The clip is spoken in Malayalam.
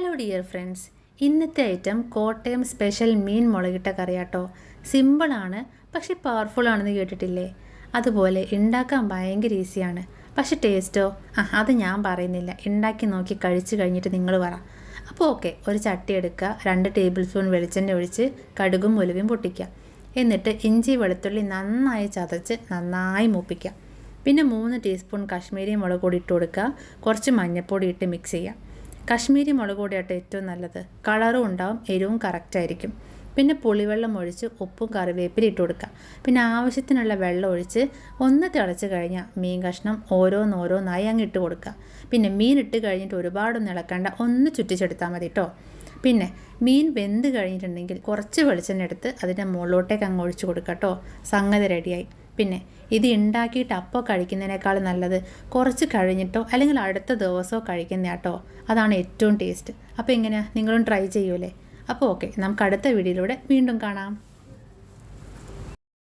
ഹലോ ഡിയർ ഫ്രണ്ട്സ്, ഇന്നത്തെ ഐറ്റം കോട്ടയം സ്പെഷ്യൽ മീൻ മുളകിട്ട കറിയാട്ടോ. സിമ്പിളാണ്, പക്ഷെ പവർഫുൾ ആണെന്ന് കേട്ടിട്ടില്ലേ? അതുപോലെ ഉണ്ടാക്കാൻ ഭയങ്കര ഈസിയാണ്, പക്ഷെ ടേസ്റ്റോ അത് ഞാൻ പറയുന്നില്ല, ഉണ്ടാക്കി നോക്കി കഴിച്ച് കഴിഞ്ഞിട്ട് നിങ്ങൾ പറ. അപ്പോൾ ഓക്കെ, ഒരു ചട്ടി എടുക്കുക, 2 ടേബിൾ സ്പൂൺ വെളിച്ചെണ്ണ ഒഴിച്ച് കടുകും ഉലുവയും പൊട്ടിക്കുക. എന്നിട്ട് ഇഞ്ചി വെളുത്തുള്ളി നന്നായി ചതച്ച് നന്നായി മൂപ്പിക്കുക. പിന്നെ 3 ടീസ്പൂൺ കാശ്മീരി മുളക് പൊടി ഇട്ട് കൊടുക്കുക. കുറച്ച് മഞ്ഞൾപ്പൊടി ഇട്ട് മിക്സ് ചെയ്യുക. കാശ്മീരി മുളക് പൊടിയാട്ടോ ഏറ്റവും നല്ലത്, കളറും ഉണ്ടാവും, എരിവും കറക്റ്റായിരിക്കും. പിന്നെ പുളിവെള്ളം ഒഴിച്ച് ഉപ്പും കറിവേപ്പില ഇട്ട് കൊടുക്കുക. പിന്നെ ആവശ്യത്തിനുള്ള വെള്ളം ഒഴിച്ച് ഒന്ന് തിളച്ച് കഴിഞ്ഞാൽ മീൻ കഷ്ണം ഓരോന്നോരോന്നായി അങ്ങ് ഇട്ട് കൊടുക്കുക. പിന്നെ മീൻ ഇട്ട് കഴിഞ്ഞിട്ട് ഒരുപാടൊന്നും ഇളക്കണ്ട, ഒന്ന് ചുറ്റിച്ചെടുത്താൽ മതി കേട്ടോ. പിന്നെ മീൻ വെന്ത് കഴിഞ്ഞിട്ടുണ്ടെങ്കിൽ കുറച്ച് വെളിച്ചെണ്ണ എടുത്ത് അതിൻ്റെ മുകളിലോട്ടേക്ക് അങ്ങ് ഒഴിച്ച് കൊടുക്കുക കേട്ടോ. സംഗതി റെഡിയായി. പിന്നെ ഇത് ഉണ്ടാക്കിയിട്ട് അപ്പോൾ കഴിക്കുന്നതിനേക്കാൾ നല്ലത് കുറച്ച് കഴിഞ്ഞിട്ടോ അല്ലെങ്കിൽ അടുത്ത ദിവസമോ കഴിക്കുന്ന കേട്ടോ. അതാണ് ഏറ്റവും ടേസ്റ്റ്. അപ്പോൾ എങ്ങനെയാണ്, നിങ്ങളും ട്രൈ ചെയ്യൂലേ? അപ്പോൾ ഓക്കെ, നമുക്ക് അടുത്ത വീഡിയോയിലൂടെ വീണ്ടും കാണാം.